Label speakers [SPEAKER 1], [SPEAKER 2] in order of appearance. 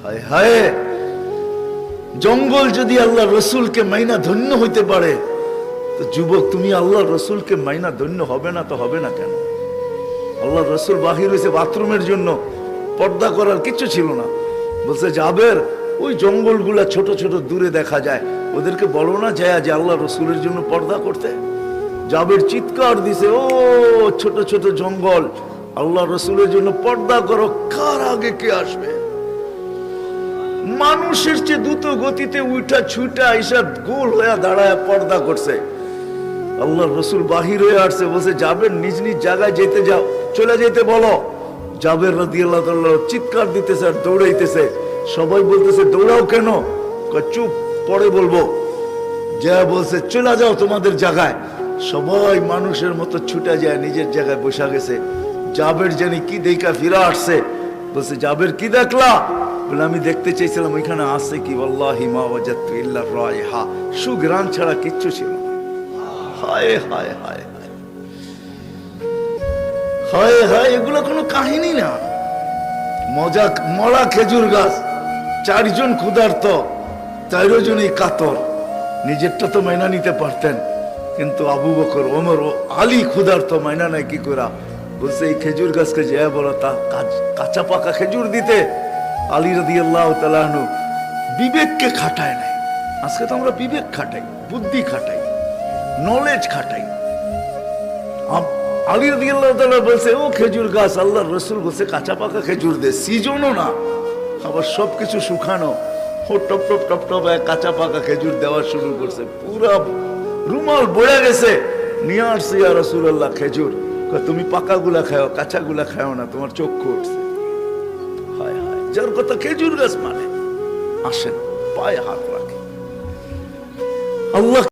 [SPEAKER 1] হায় হায়, জঙ্গল যদি আল্লাহ রসুলকে মাইনা ধন্য হইতে পারে, তো যুবক তুমি আল্লাহ রসুলকে মাইনা ধন্য হবে না তো হবে না কেন? আল্লাহ রসুল বাহির হয়েছে বাথরুমের জন্য, পর্দা করার কিছু ছিল না। বলছে জাবের, ওই জঙ্গলগুলা ছোট ছোট দূরে দেখা যায়, ওদেরকে বলো না যায় যে আল্লাহ রসুলের জন্য পর্দা করতে। জাবের চিৎকার দিছে, ও ছোট ছোট জঙ্গল, আল্লাহ রসুলের জন্য পর্দা করো, কার আগে কে আসবে? মানুষের চেয়ে দ্রুত গতিতে উঠা ছুটা এসব গোল হয়ে দাঁড়ায় পর্দা করছে। আল্লাহ রসুল বাহির হয়ে আসছে, বলছে জাবের নিজ নিজ জায়গায় যেতে যাও, চলে যেতে বলো। জাবের রাদিয়াল্লাহু তাআলা চিৎকার দিতেছে আর দৌড়াইতেছে। সবাই বলতেছে দৌড়াও কেন? চুপ, পরে বলবো। যা বলছে চলে যাও তোমাদের জায়গায়। সবাই মানুষের মতো ছুটে যায়, নিজের জায়গায় বসা গেছে। জাবের জানি কি দেখা ফিরে আসছে, বলছে জাবের কি দেখলা? বলে আমি দেখতে চাইছিলাম ওইখানে আছে কি, ওয়াল্লাহি মা ওয়াজাদতু ইল্লা রায়হা, সুঘ্রাণ ছাড়া কিচ্ছু ছিল না। হায় হায় হায় হায় হায়, এগুলো কোনো কাহিনী না। মজা মরা খেজুর গাছ, চারজন ক্ষুধার্ত, 4 জনই কাতর। নিজেরটা তো মাইনা নিতে পারতেন, কিন্তু আবু বকর, ওমর ও আলী ক্ষুধার্ত, মাইনা নাই কি করা? বলছে এই খেজুর গাছকে যে বলো তা কাঁচা পাকা খেজুর দিতে। আলী রাদিয়াল্লাহু তাআলা আনহু বিবেককে খাটায় নাই। আজকে তো আমরা বিবেক খাটাই, বুদ্ধি খাটাই, নলেজ খাটাই। আলী রাদিয়াল্লাহু তাআলা বলছে ও খেজুর গাছ, আল্লাহর রাসূল বলছে কাঁচা পাকা খেজুর দে, সিজনও না, আবার সবকিছু শুকানো, ও টপ টপ টপ টপ কাঁচা পাকা খেজুর দেওয়া শুরু করছে। পুরা রুমাল বয়ে গেছে। নিয়ে আসছে ইয়া রাসূলুল্লাহ খেজুর, তুমি পাকা গুলা খাও, কাঁচা গুলা খাও না, তোমার চক্ষু উঠছে। হায় হায়, যার কথা খেজুর গাছ মানে। আসেন, পায়ে হাত রাখে। আল্লাহ